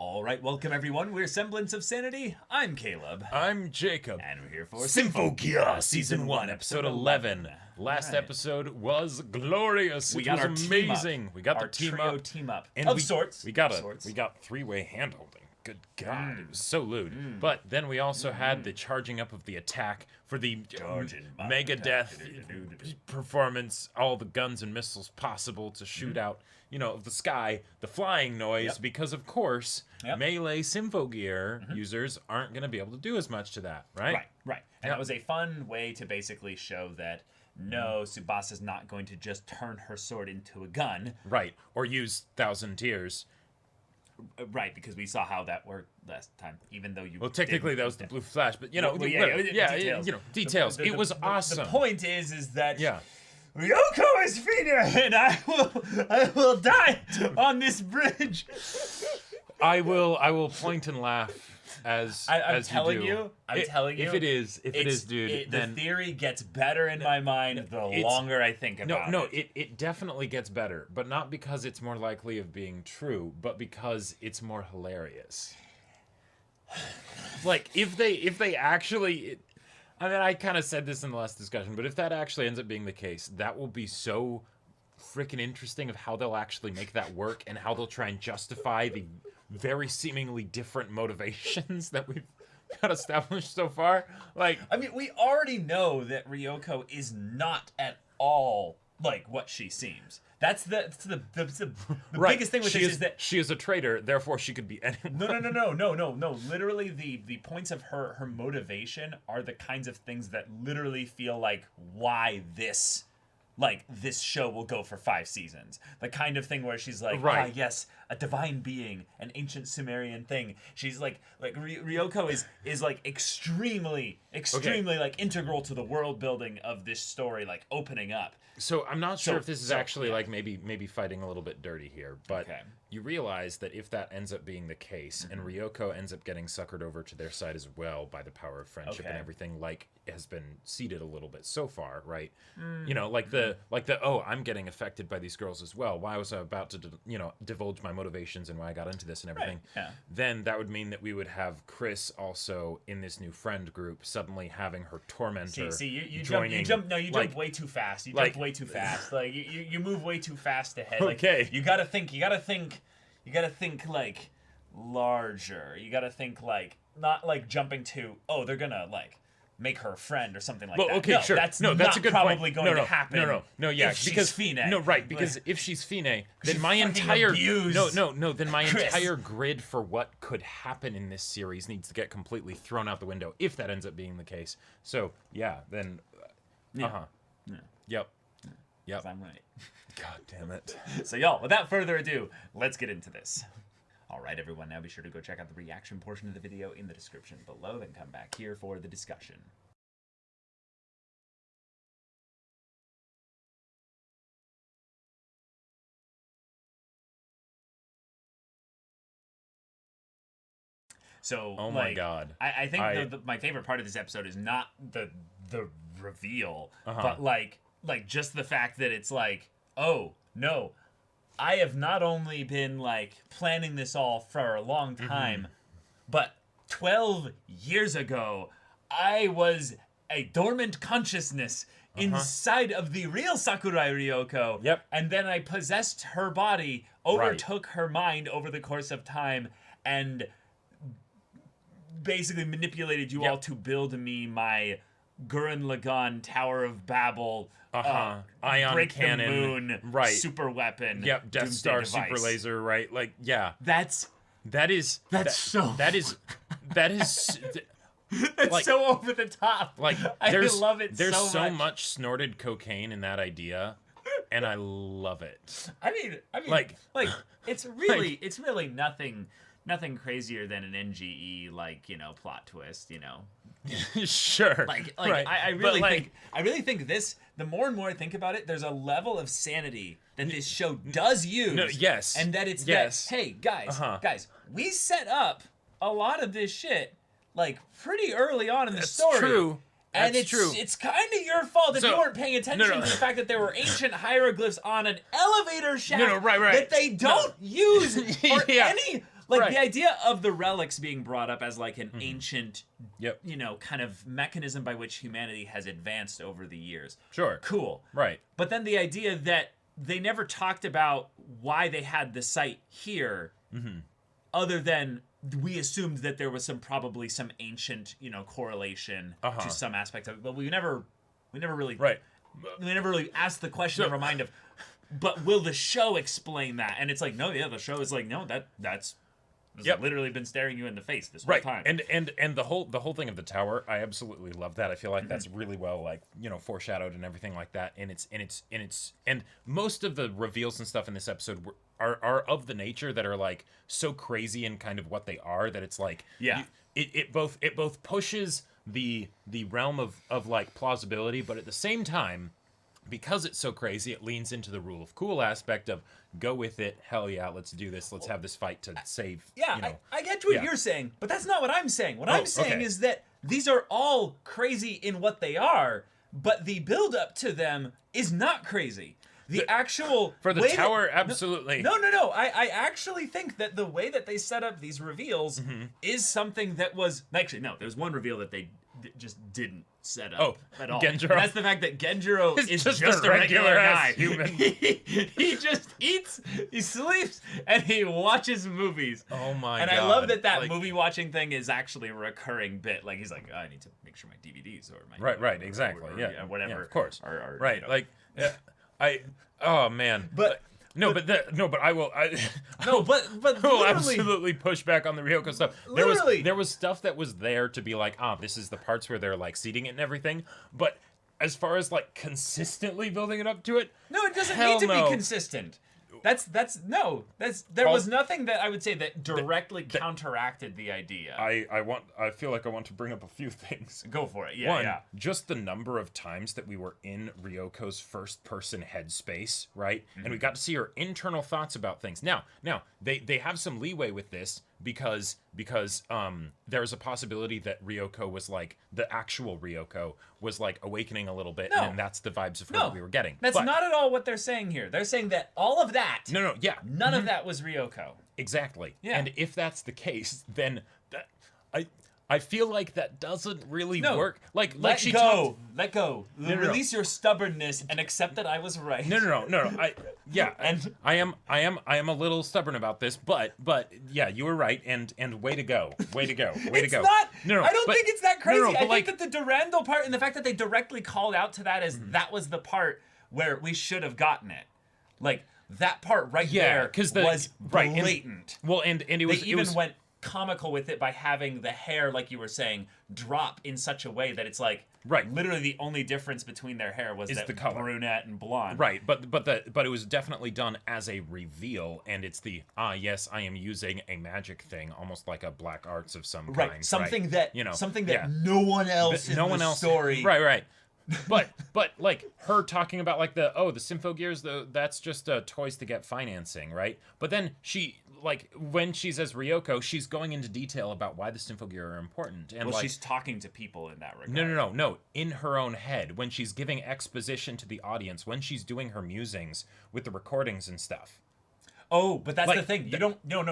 All right, welcome everyone. We're Semblance of Sanity. I'm Caleb. I'm Jacob. And we're here for Symphogear, Season 1, Episode 11. Last episode was glorious. We It got was our team up. amazing. We got Our the team trio up. team up. And Of we, sorts. We got Of a sorts. we got three-way hand holding. Good God, it was so lewd. But then we also had the charging up of the attack for the mega death performance, all the guns and missiles possible to shoot out, of the sky, the flying noise, because of course, melee Symphogear users aren't going to be able to do as much to that, right? Right. And that was a fun way to basically show that no, Tsubasa's not going to just turn her sword into a gun. Right, or use Thousand Tears. Right, because we saw how that worked last time. Even though you technically that was the blue flash, but details. Details. It was awesome. The point is that yeah. Ryoko is Fina, and I will die on this bridge. I will point and laugh as I'm telling you do. you. I'm telling you. If it is, dude, then the theory gets better in my mind the longer I think about it. No, it definitely gets better, but not because it's more likely of being true, but because it's more hilarious. Like if they actually, I mean, I kind of said this in the last discussion, but if that actually ends up being the case, that will be so freaking interesting of how they'll actually make that work and how they'll try and justify the very seemingly different motivations that we've got established so far. Like, I mean, we already know that Ryoko is not at all like what she seems. That's the right. biggest thing with this is that she is a traitor, therefore she could be anyone. No. Literally, the points of her motivation are the kinds of things that literally feel like why this show will go for 5 seasons. The kind of thing where she's like, right. Yes, a divine being, an ancient Sumerian thing. She's like Ryoko is like extremely like integral to the world building of this story, like opening up. So I'm not sure if this is actually like maybe fighting a little bit dirty here, but you realize that if that ends up being the case, and Ryoko ends up getting suckered over to their side as well by the power of friendship and everything, like has been seeded a little bit so far, right? Like the I'm getting affected by these girls as well. Why was I about to divulge my motivations and why I got into this and everything? Right. Yeah. Then that would mean that we would have Chris also in this new friend group suddenly having her tormentor. See, you joining, jump way too fast. You jump way too fast. Like you move way too fast ahead. Like, you gotta think like larger. You gotta think like not like jumping to they're gonna like make her a friend or something like that. Okay, no, sure. That's that's not a good probably point. going to happen. Yeah, if because she's Fine. because if she's Fine, then my fucking entire abused then my Chris. entire grid for what could happen in this series needs to get completely thrown out the window if that ends up being the case. So then, Yep. I'm right. God damn it. So y'all, without further ado, let's get into this. All right, everyone, now be sure to go check out the reaction portion of the video in the description below, then come back here for the discussion. So, oh my God, I think my favorite part of this episode is not the reveal, but like just the fact that it's like, oh no, I have not only been like planning this all for a long time, but 12 years ago, I was a dormant consciousness inside of the real Sakurai Ryoko. Yep. And then I possessed her body, overtook her mind over the course of time, and basically manipulated you all to build me my Gurren Lagann Tower of Babel, ion break cannon, the moon, right? Super weapon, Yep, Death Star device. super laser, right? Like, yeah, That's That's like, so over the top. Like, I love it. There's so much snorted cocaine in that idea, and I love it. I mean, like it's really nothing crazier than an NGE plot twist. Sure. Right. I really think this. The more and more I think about it, there's a level of sanity that this show does use. No, yes. And that it's yes. that, hey guys, we set up a lot of this shit like pretty early on in the story. True. And That's true. It's kind of your fault if you weren't paying attention No. to the fact that there were ancient hieroglyphs on an elevator shaft right. that they don't use for any the idea of the relics being brought up as like an ancient, you know, kind of mechanism by which humanity has advanced over the years. Sure. Cool. Right. But then the idea that they never talked about why they had the site here, other than we assumed that there was probably some ancient, you know, correlation to some aspect of it. But we never really asked the question in our mind of, but will the show explain that? And it's like, no, the show is like, no, that's literally been staring you in the face this whole time. And the whole thing of the tower, I absolutely love that. I feel like that's really well, like, you know, foreshadowed and everything like that. And most of the reveals and stuff in this episode are of the nature that are like so crazy and kind of what they are, that it's like, it both pushes the realm of like plausibility, but at the same time, because it's so crazy, it leans into the rule of cool aspect of go with it. Hell yeah, let's do this. Let's have this fight to save. Yeah, you know. I get what you're saying, but that's not what I'm saying. What I'm saying is that these are all crazy in what they are, but the build up to them is not crazy. The actual for the tower, absolutely. No. I actually think that the way that they set up these reveals is something that was actually no. There's one reveal that they just didn't set up at all. Genjiro. And that's the fact that Genjiro is just a regular guy. Human. He just eats, he sleeps, and he watches movies. Oh my god! And God. I love that like, movie watching thing is actually a recurring bit. Like he's like, I need to make sure my DVDs or my right, exactly, or whatever. Yeah, of course. Are, right, you know. like oh man, but I will absolutely push back on the Ryoko stuff. There was stuff that was there to be like, this is the parts where they're like seeding it and everything, but as far as like consistently building it up to it, no, it doesn't need to be consistent. There was nothing that I would say that directly counteracted the idea. I feel like I want to bring up a few things. Go for it. One, just the number of times that we were in Ryoko's first person headspace, right? And we got to see her internal thoughts about things. Now they have some leeway with this because there's a possibility that Ryoko was like, the actual Ryoko was like awakening a little bit, and that's the vibes of her that we were getting. That's not at all what they're saying here. They're saying that all of that, none of that was Ryoko. Exactly. Yeah. And if that's the case, then I feel like that doesn't really work. Let go. Release your stubbornness and accept that I was right. No. I am a little stubborn about this, but yeah, you were right, and way to go. Way to go. I don't think it's that crazy. I think that the Durandal part and the fact that they directly called out to that as that was the part where we should have gotten it. Like that part there was blatant. And it went comical with it by having the hair, like you were saying, drop in such a way that it's like literally the only difference between their hair was that the color. Brunette and blonde. Right, but it was definitely done as a reveal, and it's the yes, I am using a magic thing, almost like a black arts of some kind. Something that no one else in the story. Right. But like her talking about like the Symphogears, that's just toys to get financing, right? But then she, like, when she's as Ryoko, she's going into detail about why the Symphogear are important, and she's talking to people in that regard. No, in her own head, when she's giving exposition to the audience, when she's doing her musings with the recordings and stuff. Oh, but that's the thing. You don't. No.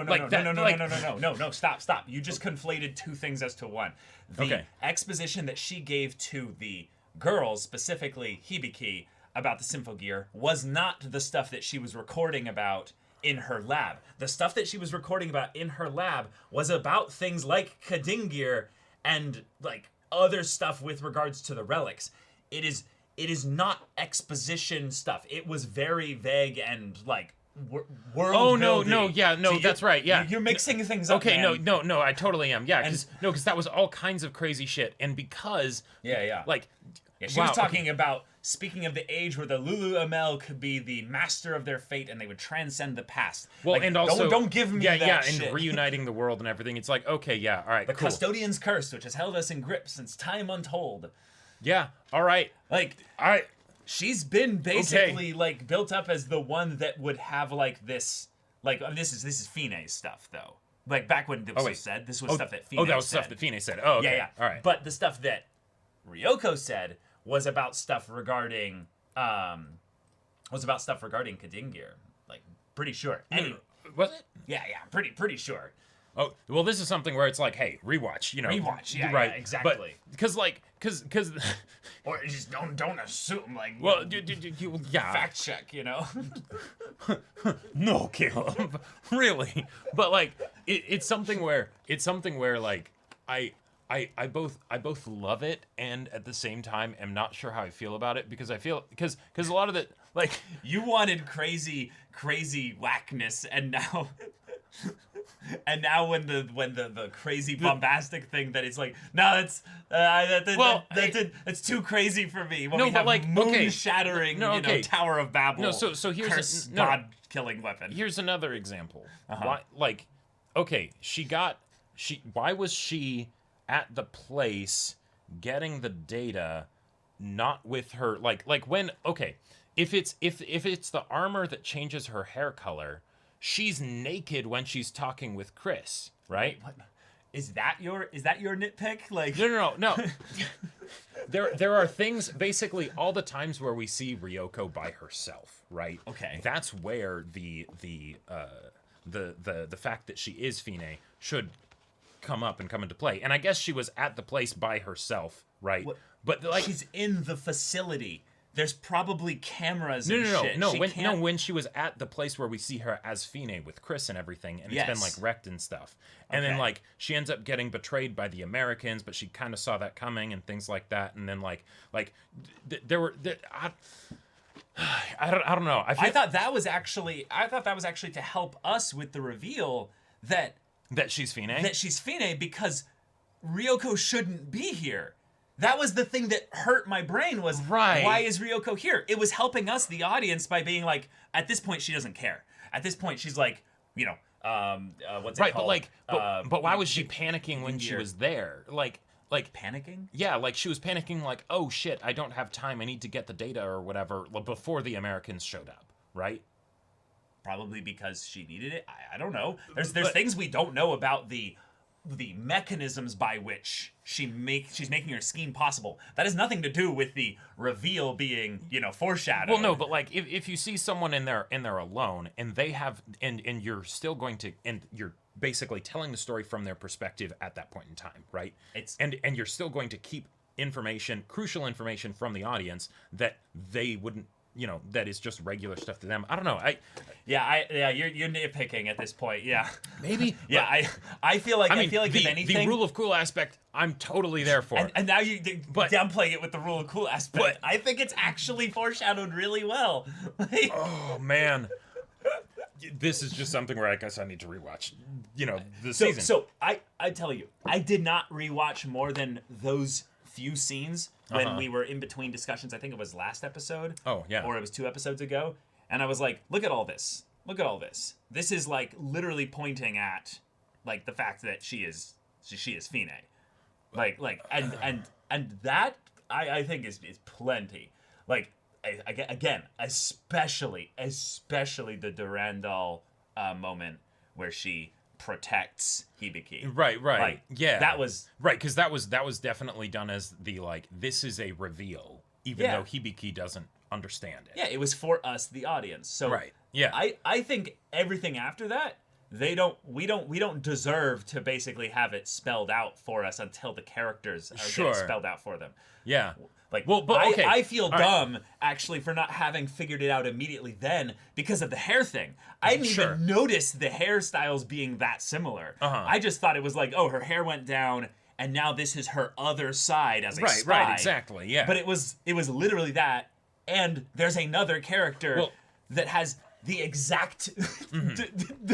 Stop. You just conflated two things as to one. The exposition that she gave to the girls, specifically Hibiki, about the Symphogear was not the stuff that she was recording about in her lab. The stuff that she was recording about in her lab was about things like Kadingir and like other stuff with regards to the relics. It is not exposition stuff. It was very vague and like world building. So that's right. Yeah, you're mixing things up. Okay, man. no, I totally am. Yeah, because that was all kinds of crazy shit, and because she was talking about, speaking of the age where the Lulu Amel could be the master of their fate and they would transcend the past. Well, and also don't give me that shit. And reuniting the world and everything. It's like, okay, all right, the custodian's curse, which has held us in grip since time untold. Yeah, all right, she's been basically like built up as the one that would have like this, like this is Fine's stuff though. Like back when this was said, this was stuff that Fine said. Oh, that was stuff that Fine said. Oh, okay. Yeah. All right. But the stuff that Ryoko said was about stuff regarding Kadingir. Like, pretty sure. Was it? Yeah, pretty sure. Oh, well, this is something where it's like, hey, rewatch, Rewatch, yeah, right? yeah, exactly. Because or just don't assume, like, well, yeah, fact check, no, Caleb, really. But like, it's something where like I both love it and at the same time am not sure how I feel about it because a lot of it, like, you wanted crazy whackness, and now when the crazy bombastic thing that it's like, no, that's too crazy for me. When we have like moon shattering, Tower of Babel. No, so here's God killing weapon. Here's another example. Why, like, okay, why was she at the place getting the data, not with her, like when, okay, if it's the armor that changes her hair color, she's naked when she's talking with Chris, right? What? Is that your nitpick? Like, no. There are things, basically all the times where we see Ryoko by herself, right? Okay. That's where the fact that she is Fine should come into play. And I guess she was at the place by herself, right? What? But like, she's in the facility. There's probably cameras and shit. When she was at the place where we see her as Fine with Chris and everything, and it's been like wrecked and stuff. And then like she ends up getting betrayed by the Americans, but she kind of saw that coming and things like that. And then I don't know. I thought that was actually to help us with the reveal that she's Fine. That she's Fine, because Ryoko shouldn't be here. That was the thing that hurt my brain, was why is Ryoko here? It was helping us, the audience, by being like, at this point, she doesn't care. At this point, she's like, what's it called? But why was she panicking when she was there? Like panicking? Yeah, like she was panicking like, oh shit, I don't have time, I need to get the data or whatever, before the Americans showed up, right? Probably because she needed it. I don't know. There's things we don't know about the mechanisms by which she's making her scheme possible. That has nothing to do with the reveal being, foreshadowed. Well, no, but like if you see someone in there alone, and they have and you're still going to, and you're basically telling the story from their perspective at that point in time, right? And you're still going to keep crucial information from the audience that they wouldn't, that is just regular stuff to them. I don't know. You're nitpicking at this point. Yeah, maybe. Yeah, I feel like if anything, the rule of cool aspect, I'm totally there for. And now you're downplaying it with the rule of cool aspect. But I think it's actually foreshadowed really well. Oh man, this is just something where I guess I need to rewatch. The season. So I tell you, I did not rewatch more than those few scenes when we were in between discussions. I think it was last episode. Oh, yeah. Or it was 2 episodes ago. And I was like, look at all this. Look at all this. This is like literally pointing at like the fact that she is Fine. And that I think is plenty. Like, again, especially the Durandal moment where she protects Hibiki. Right. Like, yeah. That was right, because that was definitely done as the, like, this is a reveal, even though Hibiki doesn't understand it. Yeah, it was for us, the audience. So right. Yeah. I think everything after that, we don't deserve to basically have it spelled out for us until the characters are spelled out for them. Yeah. Like, well, but okay. I feel dumb, actually, for not having figured it out immediately then because of the hair thing. I didn't even notice the hairstyles being that similar. I just thought it was like, oh, her hair went down, and now this is her other side as a spy. Right, exactly, yeah. But it was literally that, and there's another character that has the exact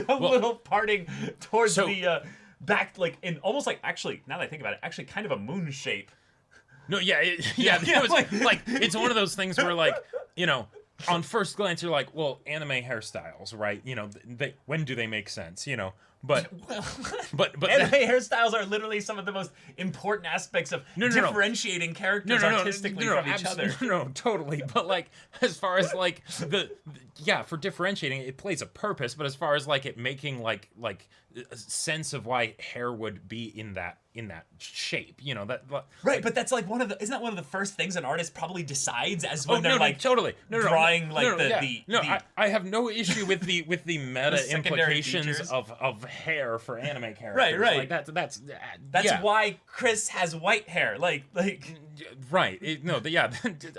little parting towards the back, like, in almost like, actually, now that I think about it, actually kind of a moon shape. No, it was like it's one of those things where, like, on first glance you're like, well, anime hairstyles, right? When do they make sense? But anime hairstyles are literally some of the most important aspects of differentiating characters artistically from each other. No, totally. But like, as far as like for differentiating, it plays a purpose. But as far as like it making like a sense of why hair would be in that shape, you know, that right, but that's like isn't that one of the first things an artist probably decides as when they're like totally drawing I have no issue with the meta implications features. of hair for anime characters. Right. Like that's why Chris has white hair. Like right.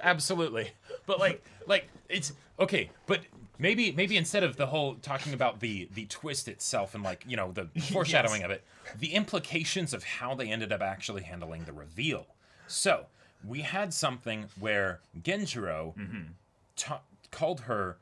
Absolutely. But like it's okay, but maybe instead of the whole talking about the twist itself and like, you know, the foreshadowing of it, the implications of how they ended up actually handling the reveal. So we had something where Genjiro called her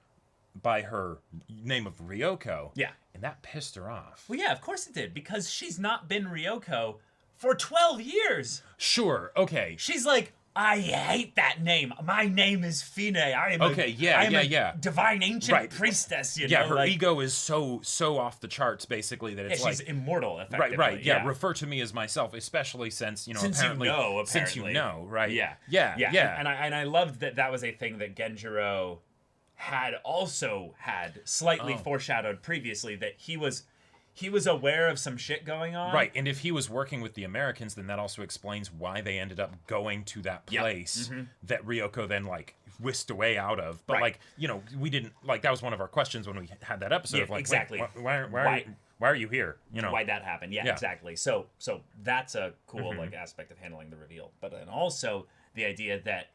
by her name of Ryoko. Yeah. And that pissed her off. Well, yeah, of course it did, because she's not been Ryoko for 12 years. Sure, okay. She's like, I hate that name. My name is Fine. I am a divine ancient priestess, you know? Her ego is so off the charts, basically, that it's she's immortal, effectively. Right, refer to me as myself, especially since, you know, since you know, right? Yeah. And I loved that was a thing that Genjiro had also had slightly foreshadowed previously, that he was aware of some shit going on. Right, and if he was working with the Americans, then that also explains why they ended up going to that place that Ryoko then, like, whisked away out of. But, like, you know, we didn't, like, that was one of our questions when we had that episode of, like, exactly. Why are you here? You know? Why'd that happen? Yeah, exactly. So that's a cool, like, aspect of handling the reveal. But then also the idea that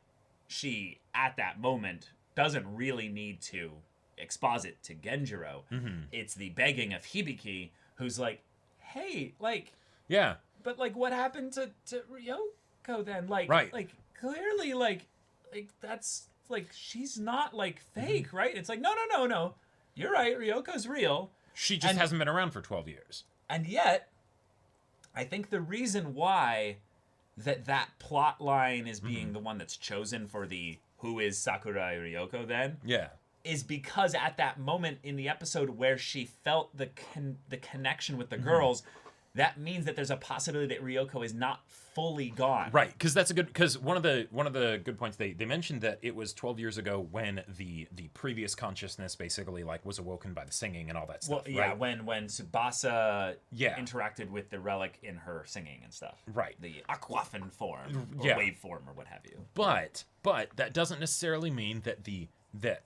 she, at that moment, doesn't really need to exposit to Genjiro. It's the begging of Hibiki, who's like, hey, like, but like, what happened to Ryoko then? Like, like, clearly, like that's like, she's not like fake, right? It's like, no, you're right, Ryoko's real. She just hasn't been around for 12 years. And yet, I think the reason why that plot line is being the one that's chosen for the who is Sakurai Ryoko then is because at that moment in the episode where she felt the connection with the girls, that means that there's a possibility that Ryoko is not fully gone. Right, because one of the good points they mentioned that it was 12 years ago when the previous consciousness basically like was awoken by the singing and all that stuff. Well, yeah, right? when Tsubasa interacted with the relic in her singing and stuff. Right. The aquafin form or wave form or what have you. But that doesn't necessarily mean that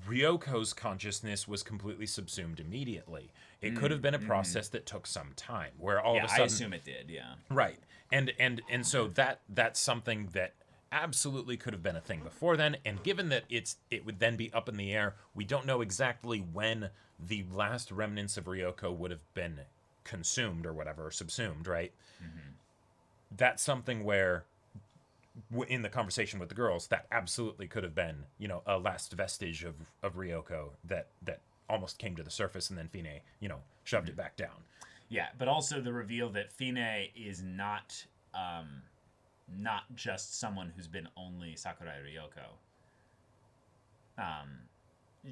Ryoko's consciousness was completely subsumed immediately. It could have been a process that took some time, where all of a sudden, I assume it did. Yeah. Right, and so that's something that absolutely could have been a thing before then. And given that it would then be up in the air, we don't know exactly when the last remnants of Ryoko would have been consumed or whatever, or subsumed. Right. That's something where, in the conversation with the girls, that absolutely could have been, you know, a last vestige of Ryoko that almost came to the surface, and then Fine, you know, shoved it back down. Yeah, but also the reveal that Fine is not just someone who's been only Sakurai Ryoko.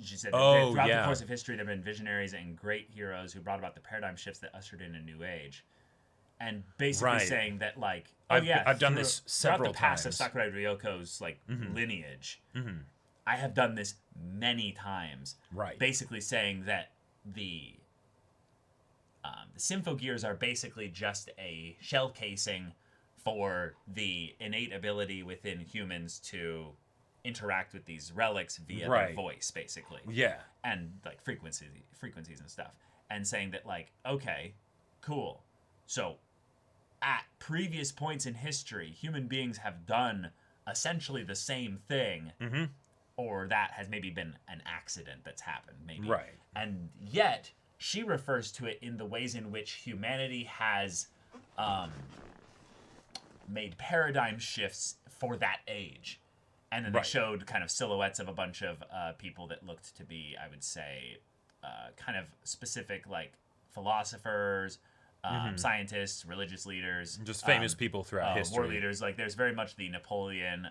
She said that throughout the course of history, there have been visionaries and great heroes who brought about the paradigm shifts that ushered in a new age. And basically saying that, like, I've done this several times. Throughout the past times of Sakurai Ryoko's, like, lineage, I have done this many times. Right. Basically saying that the Symphogears are basically just a shell casing for the innate ability within humans to interact with these relics via their voice, basically. Yeah. And, like, frequencies and stuff. And saying that, like, okay, cool. So, at previous points in history, human beings have done essentially the same thing, or that has maybe been an accident that's happened, maybe. Right. And yet, she refers to it in the ways in which humanity has made paradigm shifts for that age. And then they showed kind of silhouettes of a bunch of people that looked to be, I would say, kind of specific, like, philosophers, scientists, religious leaders, just famous people throughout history, war leaders. Like, there's very much the Napoleon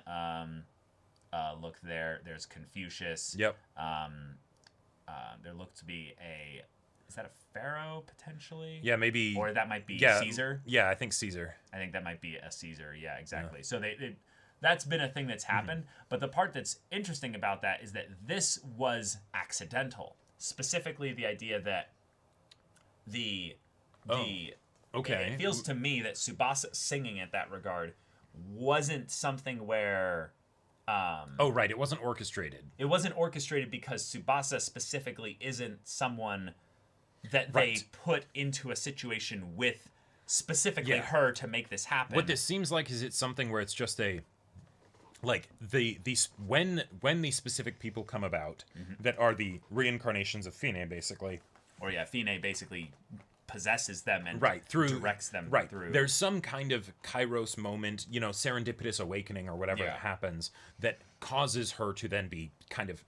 look there. There's Confucius. Yep. There looked to be is that a pharaoh potentially? Yeah, maybe. Or that might be Caesar. Yeah, I think Caesar. I think that might be a Caesar. Yeah, exactly. Yeah. So that's been a thing that's happened. But the part that's interesting about that is that this was accidental. Specifically, the idea that the Okay. It feels to me that Tsubasa singing at that regard wasn't something where... oh, right. It wasn't orchestrated. It wasn't orchestrated because Tsubasa specifically isn't someone that they put into a situation with specifically her to make this happen. What this seems like is it's something where it's just a... Like, when these specific people come about that are the reincarnations of Fine, basically... Or, Fine basically possesses them and directs them through. There's some kind of kairos moment, serendipitous awakening or whatever that happens that causes her to then be kind of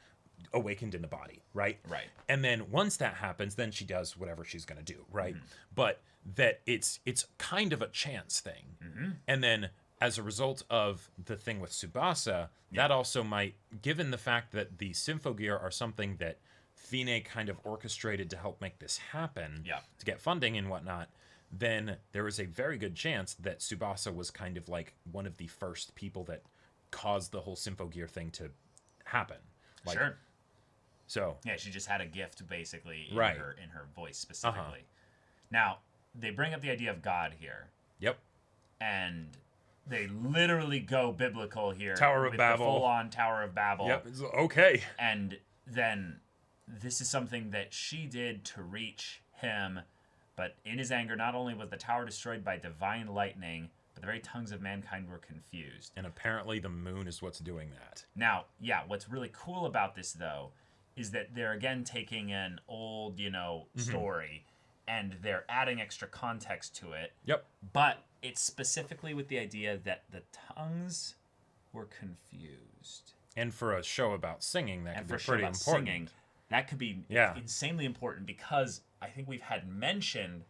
awakened in the body, right? Right. And then once that happens, then she does whatever she's going to do, right? But that it's kind of a chance thing. And then as a result of the thing with Tsubasa, that also might, given the fact that the Symphogear are something that Fine kind of orchestrated to help make this happen, to get funding and whatnot, then there is a very good chance that Tsubasa was kind of like one of the first people that caused the whole Symphogear thing to happen. Like, sure. So yeah, she just had a gift basically in her voice specifically. Now, they bring up the idea of God here. Yep. And they literally go biblical here. Tower of Babel. The full-on Tower of Babel. Yep. Okay. And then this is something that she did to reach him, but in his anger, not only was the tower destroyed by divine lightning, but the very tongues of mankind were confused. And apparently the moon is what's doing that. Now, what's really cool about this, though, is that they're again taking an old, story, and they're adding extra context to it. Yep. But it's specifically with the idea that the tongues were confused. And for a show about singing, that could be pretty important. Singing, that could be insanely important, because I think we've had mentioned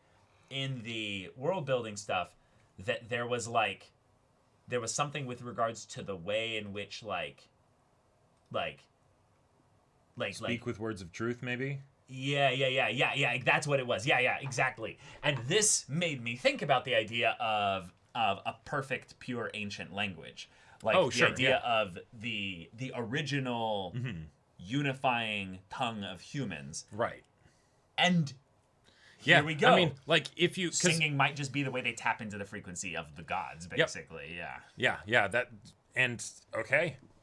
in the world building stuff that there was something with regards to the way in which speak with words of truth, maybe. Yeah. That's what it was. Yeah, exactly. And this made me think about the idea of a perfect, pure ancient language, idea of the original unifying tongue of humans. Right. And here we go. I mean, if you... Singing might just be the way they tap into the frequency of the gods, basically. Yep. Yeah.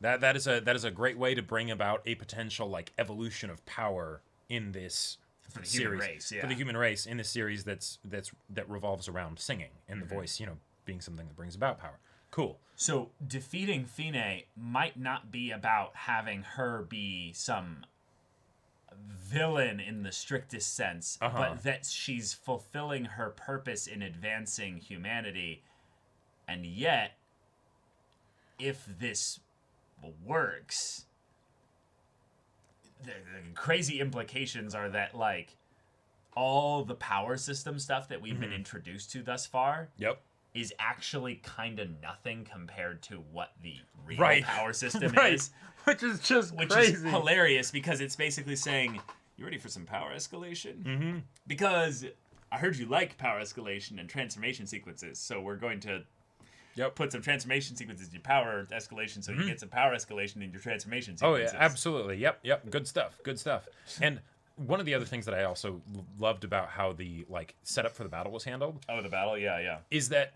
That is a great way to bring about a potential evolution of power in this series for the human race in this series that revolves around singing and the voice, being something that brings about power. Cool. So defeating Fine might not be about having her be some villain in the strictest sense, but that she's fulfilling her purpose in advancing humanity. And yet, if this works, the crazy implications are that all the power system stuff that we've been introduced to thus far is actually kind of nothing compared to what the real power system is. Which is just which crazy. Is hilarious, because it's basically saying, you ready for some power escalation? Because I heard you like power escalation and transformation sequences, so we're going to put some transformation sequences in your power escalation so you get some power escalation in your transformation sequences. Oh, yeah, absolutely. Yep. Good stuff. And one of the other things that I also loved about how the setup for the battle was handled. Oh, the battle? Yeah. Is that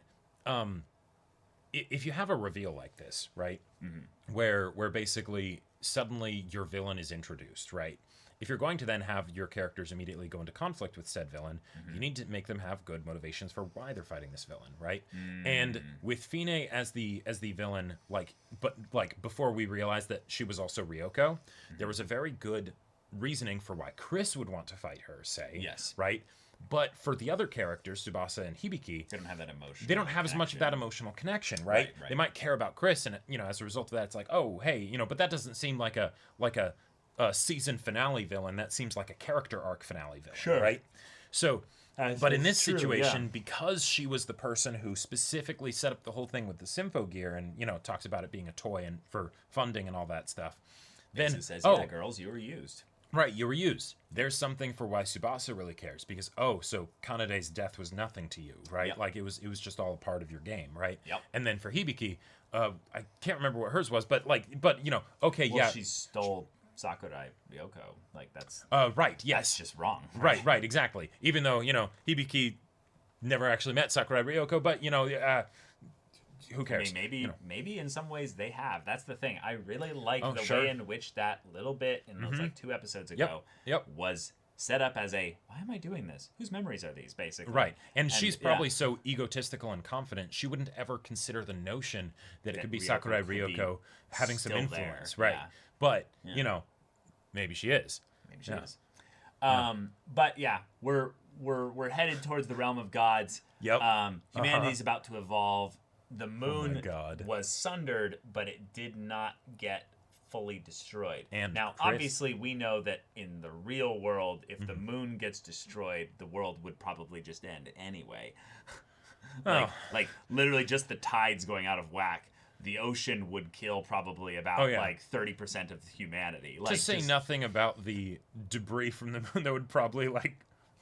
if you have a reveal like this, right, where basically suddenly your villain is introduced, right? If you're going to then have your characters immediately go into conflict with said villain, you need to make them have good motivations for why they're fighting this villain, right? And with Fine as the villain, before we realized that she was also Ryoko, there was a very good reasoning for why Chris would want to fight her, right? But for the other characters, Tsubasa and Hibiki, they don't have that emotion. They don't have as much of that emotional connection, right? They might care about Chris, and as a result of that, it's like, oh, hey, but that doesn't seem like a season finale villain. That seems like a character arc finale villain, right? So, but in this situation, because she was the person who specifically set up the whole thing with the Symphogear, and talks about it being a toy and for funding and all that stuff, then it says, girls, you were used. Right, you were used. There's something for why Tsubasa really cares, because so Kanade's death was nothing to you, right? It was just all a part of your game, right? Yep. And then for Hibiki, I can't remember what hers was, but she stole Sakurai Ryoko. That's right, yes. That's just wrong. Right, exactly. Even though, Hibiki never actually met Sakurai Ryoko, but who cares? I mean, maybe in some ways they have. That's the thing. I really like the way in which that little bit in those like 2 episodes ago was set up as a, why am I doing this? Whose memories are these, basically? Right. And she's probably so egotistical and confident, she wouldn't ever consider the notion that it could be Sakurai Ryoko having some influence. There. Right. Yeah. But, maybe she is. Maybe she is. But yeah, we're headed towards the realm of gods. Yep. Humanity is about to evolve. The moon was sundered, but it did not get fully destroyed. And now, obviously, we know that in the real world, if the moon gets destroyed, the world would probably just end anyway. like literally just the tides going out of whack. The ocean would kill probably about like 30% of humanity. Like, to say nothing about the debris from the moon that would probably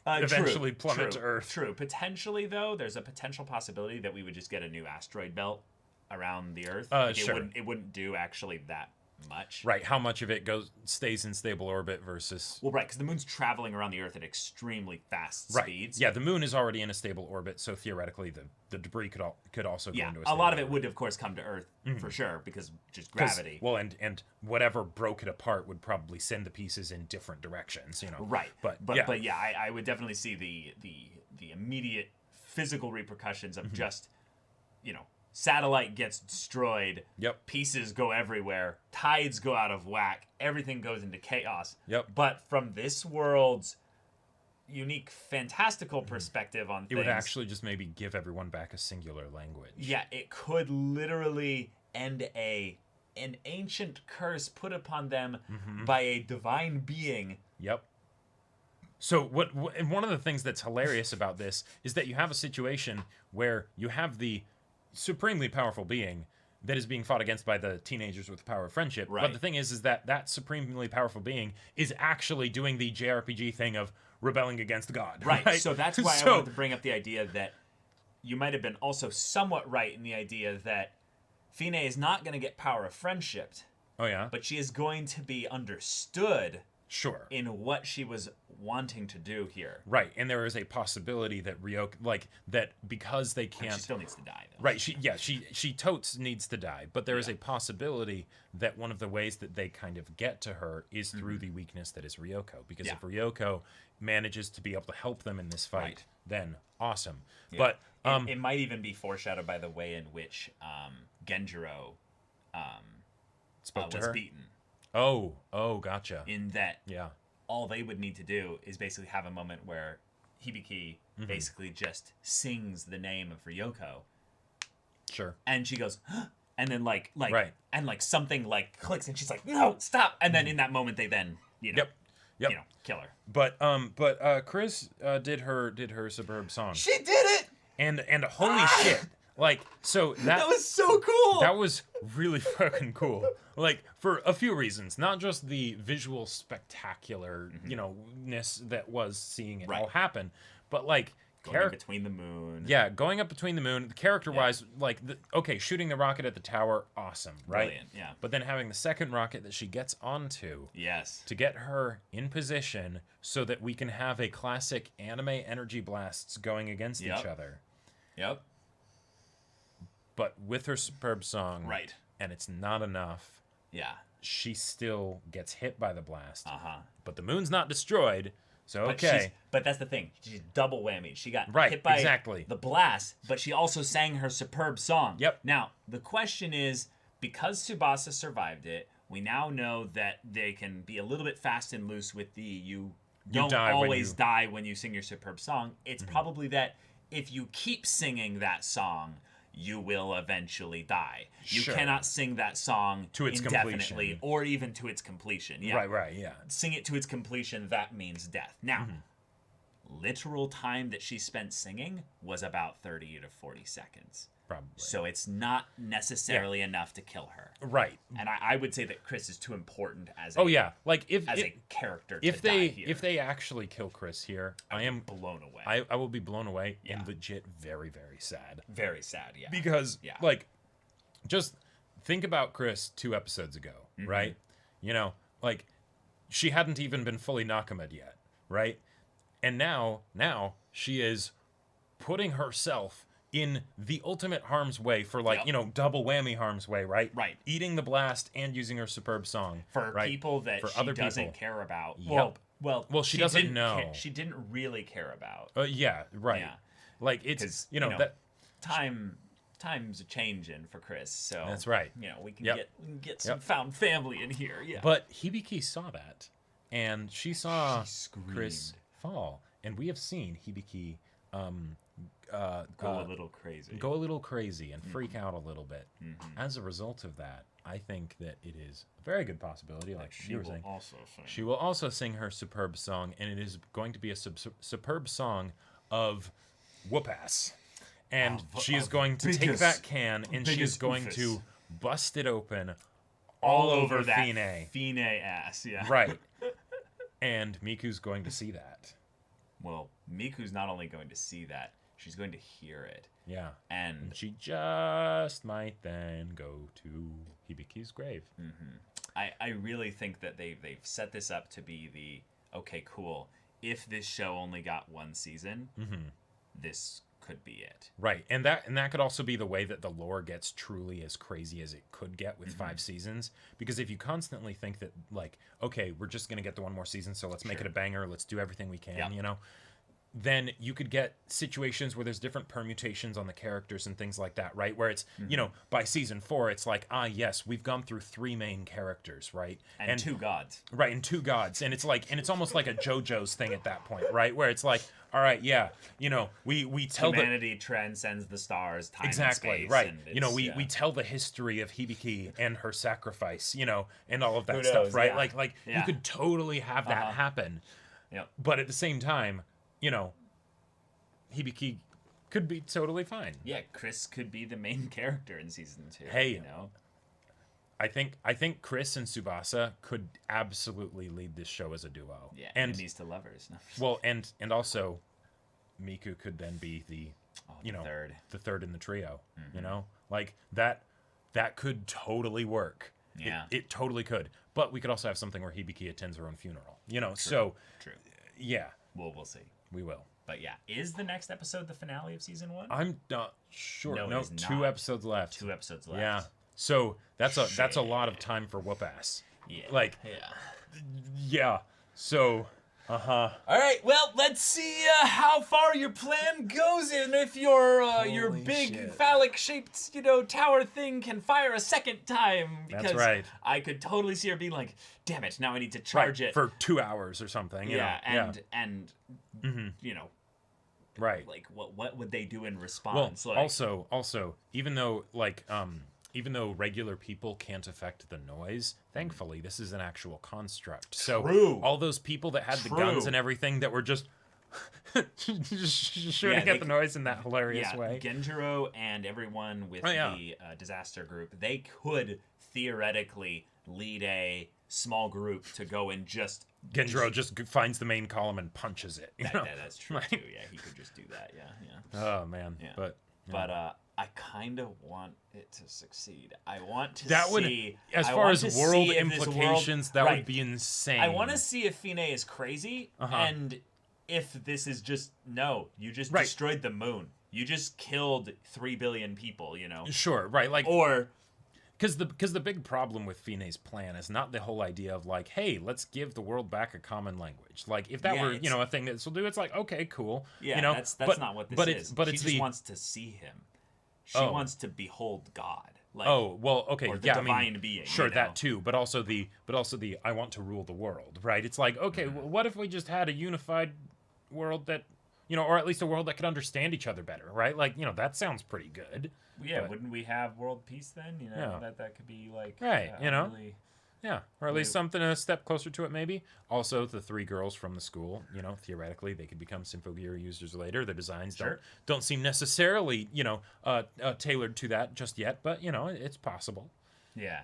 eventually plummet to Earth. True. Potentially, though, there's a potential possibility that we would just get a new asteroid belt around the Earth. It wouldn't do actually that much. Right. How much of it stays in stable orbit versus... Well, right, because the moon's traveling around the Earth at extremely fast speeds. Yeah, the moon is already in a stable orbit, so theoretically the debris could also go into a stable lot of it would, of course, come to Earth for sure, because just gravity. Well, and whatever broke it apart would probably send the pieces in different directions, Right. But I would definitely see the immediate physical repercussions of just, satellite gets destroyed. Yep. Pieces go everywhere. Tides go out of whack. Everything goes into chaos. Yep. But from this world's unique, fantastical perspective on things, it would actually just maybe give everyone back a singular language. Yeah, it could literally end an ancient curse put upon them by a divine being. Yep. So one of the things that's hilarious about this is that you have a situation where you have the supremely powerful being that is being fought against by the teenagers with the power of friendship. Right. But the thing is that supremely powerful being is actually doing the JRPG thing of rebelling against God. Right. So that's why I wanted to bring up the idea that you might have been also somewhat right in the idea that Fine is not going to get power of friendship. Oh, yeah? But she is going to be understood Sure. in what she was wanting to do here. Right, and there is a possibility that Ryoko, that because they can't... She still needs to die, though. Right, she totes needs to die, but there is a possibility that one of the ways that they kind of get to her is through the weakness that is Ryoko, because if Ryoko manages to be able to help them in this fight, then awesome. Yeah. But it might even be foreshadowed by the way in which Genjiro spoke to was her? Beaten. Oh, gotcha. In that, yeah, all they would need to do is basically have a moment where Hibiki basically just sings the name of Ryoko. Sure. And she goes, huh? And then right. and something clicks, and she's like, no, stop. And then in that moment, they then kill her. But Chris did her superb song. She did it. And holy shit. So that was so cool. That was really fucking cool. For a few reasons, not just the visual spectacular, ness that was seeing it all happen, but going up between the moon. Yeah, going up between the moon. Character-wise, shooting the rocket at the tower, awesome, right? Brilliant, yeah. But then having the second rocket that she gets onto, yes, to get her in position so that we can have a classic anime energy blasts going against each other. Yep. But with her superb song, right, and it's not enough. Yeah, she still gets hit by the blast. But the moon's not destroyed, so But that's the thing. She's double whammy. She got hit by the blast, but she also sang her superb song. Yep. Now the question is, because Tsubasa survived it, we now know that they can be a little bit fast and loose with you don't always die when you sing your superb song. It's probably that if you keep singing that song, you will eventually die. You cannot sing that song to its indefinitely completion. Or even to its completion. Yeah. Right, yeah. Sing it to its completion, that means death. Now, literal time that she spent singing was about 30 to 40 seconds. Probably. So it's not necessarily enough to kill her. Right. And I would say that Chris is too important as a character if they actually kill Chris here, I am blown away. I will be blown away and legit very, very sad. Very sad, yeah. Because just think about Chris 2 episodes ago, right? She hadn't even been fully Nakamed yet, right? And now she is putting herself in the ultimate harm's way for double whammy harm's way, right? Right. Eating the blast and using her superb song for right? people that for she other doesn't people. care about. Yep. Well, she doesn't know. She didn't really care about. Yeah, right. Yeah. Like it's that time's a changing for Chris, so that's right. We can get some found family in here. Yeah. But Hibiki saw that, and she saw Chris fall, and we have seen Hibiki go a little crazy and freak out a little bit. As a result of that, I think that it is a very good possibility, like you were saying, she will also sing her superb song, and it is going to be a superb song of whoop-ass. And she is going to take that can, and she is going to bust it open all over that Fine ass, yeah. Right. And Miku's going to see that. Well, Miku's not only going to see that, she's going to hear it. Yeah. And she just might then go to Hibiki's grave. I really think that they've set this up to be the, okay, cool, if this show only got one season, this could be it. Right. And that could also be the way that the lore gets truly as crazy as it could get with 5 seasons. Because if you constantly think that, like, okay, we're just going to get the one more season, so let's make it a banger, let's do everything we can, then you could get situations where there's different permutations on the characters and things like that, right? Where it's, by season 4, it's like, yes, we've gone through 3 main characters, right? And 2 gods. Right, and 2 gods. And it's like, and it's almost like a JoJo's thing at that point, right? Where it's like, all right, yeah, we tell humanity transcends the stars, time exactly, and space. Right. And we tell the history of Hibiki and her sacrifice, and all of that knows, stuff, right? Yeah. You could totally have that happen. Yeah. But at the same time, Hibiki could be totally fine. Yeah, Chris could be the main character in season 2. Hey, I think Chris and Tsubasa could absolutely lead this show as a duo. Yeah, and enemies to lovers. Well, and also Miku could then be the third in the trio. Like that could totally work. Yeah, it totally could. But we could also have something where Hibiki attends her own funeral. True. Yeah. Well, we'll see. We will. But yeah, is the next episode the finale of season 1? I'm not sure. No, it is 2 not. episodes left. 2 episodes left. Yeah. So that's a lot of time for whoop ass. Yeah. Yeah. So. All right. Well, let's see how far your plan goes, and if your big shit. phallic shaped tower thing can fire a second time. Because that's right. I could totally see her being like, "Damn it! Now I need to charge it for 2 hours or something." And right. Like what would they do in response? Well, also, even though regular people can't affect the noise, thankfully this is an actual construct. So all those people that had the guns and everything that were just shooting at the noise in that hilarious way. Genjiro and everyone with the disaster group, they could theoretically lead a small group to go and just... Genjiro just finds the main column and punches it. That's true, too. Yeah, he could just do that. Yeah. Oh, man. Yeah. But I kind of want it to succeed. I want to that see... Would, as far as world implications, that would be insane. I want to see if Fine is crazy, and if this is just... No, you just destroyed the moon. You just killed 3 billion people, Sure, right. Or... Because the big problem with Fine's plan is not the whole idea of like, hey, let's give the world back a common language. Like, if that were a thing that this will do, it's like, okay, cool. Yeah, that's not what this is. She just wants to see him. She wants to behold God. Okay, or the divine being. Sure, that too. But also the I want to rule the world. Right? It's like, okay, what if we just had a unified world that, or at least a world that could understand each other better, right? Like, that sounds pretty good. Yeah, but, wouldn't we have world peace then? That could be like... Right, really, yeah, or at least something a step closer to it, maybe. Also, the 3 girls from the school, theoretically, they could become Symphogear users later. Their designs don't seem necessarily, tailored to that just yet, but, it's possible. Yeah.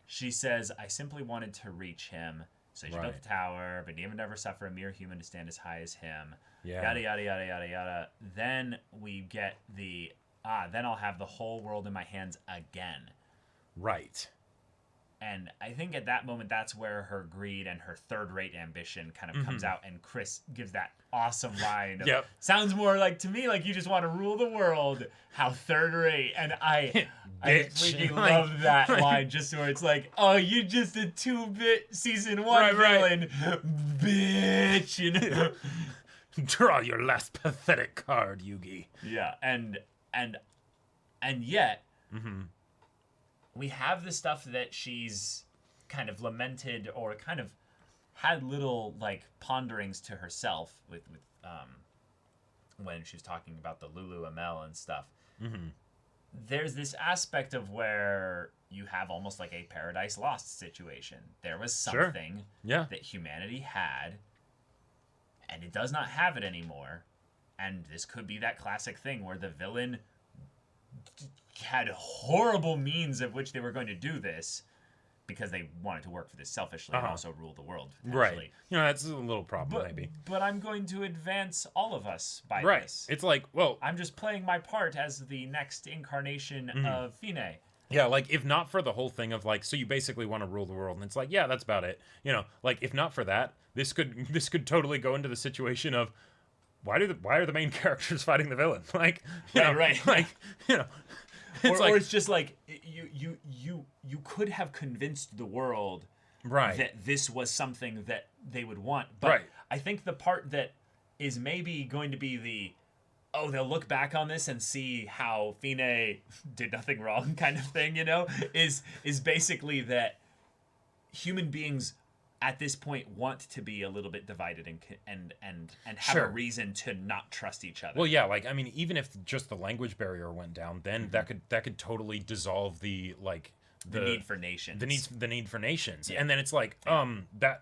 She says, I simply wanted to reach him, so she built the tower, but he would never suffer a mere human to stand as high as him. Yeah. Yada, yada, yada, yada, yada. Then we get the... then I'll have the whole world in my hands again. Right. And I think at that moment, that's where her greed and her third-rate ambition kind of comes out. And Chris gives that awesome line. Of, sounds more like, to me, like you just want to rule the world. How third-rate. And I freaking love that line, just where it's like, oh, you just a 2-bit season 1 villain. Bitch, you know? Draw your last pathetic card, Yugi. Yeah, and yet... we have the stuff that she's kind of lamented or kind of had little like ponderings to herself with when she was talking about the Lulu ML and stuff. There's this aspect of where you have almost like a Paradise Lost situation. There was something that humanity had, and it does not have it anymore. And this could be that classic thing where the villain had horrible means of which they were going to do this because they wanted to work for this selfishly and also rule the world. Right. You know, that's a little problem, maybe. But I'm going to advance all of us by this. It's like, well... I'm just playing my part as the next incarnation of Fine. Yeah, like, if not for the whole thing of, like, so you basically want to rule the world, and it's like, yeah, that's about it. You know, like, if not for that, this could totally go into the situation of, why are the main characters fighting the villain? Like, you know, like, you know... Or it's just like you could have convinced the world that this was something that they would want. But I think the part that is maybe going to be they'll look back on this and see how Fine did nothing wrong kind of thing, you know, is basically that human beings at this point want to be a little bit divided and have a reason to not trust each other. Well, yeah, like I mean, even if just the language barrier went down, then that could totally dissolve the need for nations. The need for nations, and then it's like that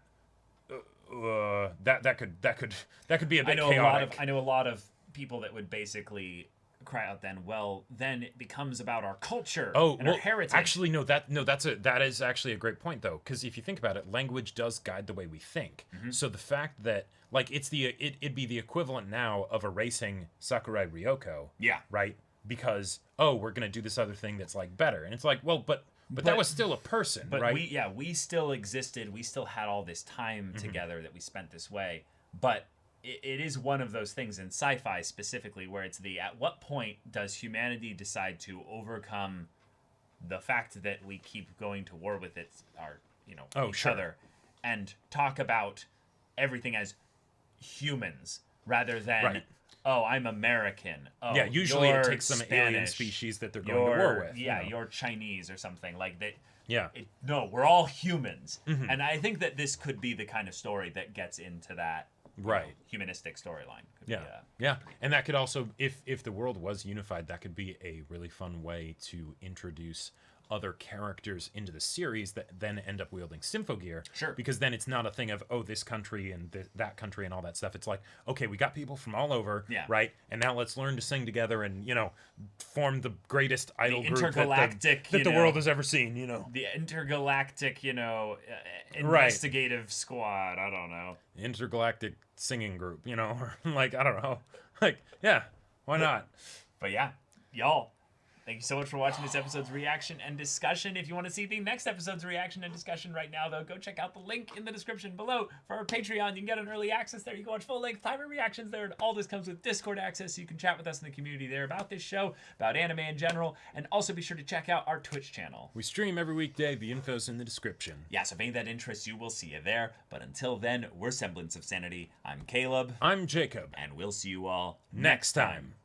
could be a bit chaotic. I know a lot of people that would basically cry out then it becomes about our culture and our heritage. Actually, that is actually a great point though, because if you think about it, language does guide the way we think. So the fact that like it'd be the equivalent now of erasing Sakurai Ryoko. Yeah. Right? Because we're gonna do this other thing that's like better. And it's like, well, but that was still a person, right? We still existed, we still had all this time together that we spent this way. But it is one of those things in sci-fi specifically where it's at what point does humanity decide to overcome the fact that we keep going to war with each other and talk about everything as humans rather than I'm American. Usually it takes some alien species that they're going to war with. Yeah, you're Chinese or something like that. Yeah. No, we're all humans. And I think that this could be the kind of story that gets into that humanistic storyline. And that could also, if the world was unified, that could be a really fun way to introduce other characters into the series that then end up wielding Symphogear. Sure. Because then it's not a thing of, this country and that country and all that stuff. It's like, okay, we got people from all over, right? And now let's learn to sing together and, form the greatest idol group that the world has ever seen, The intergalactic, investigative squad, I don't know. Intergalactic singing group, or like, I don't know. Like, yeah, why not? But yeah, y'all. Thank you so much for watching this episode's reaction and discussion. If you want to see the next episode's reaction and discussion right now, though, go check out the link in the description below for our Patreon. You can get an early access there. You can watch full-length timer reactions there. And all this comes with Discord access, so you can chat with us in the community there about this show, about anime in general, and also be sure to check out our Twitch channel. We stream every weekday. The info's in the description. Yeah, so if any of that interests you, we'll see you there. But until then, we're Semblance of Sanity. I'm Caleb. I'm Jacob. And we'll see you all next time.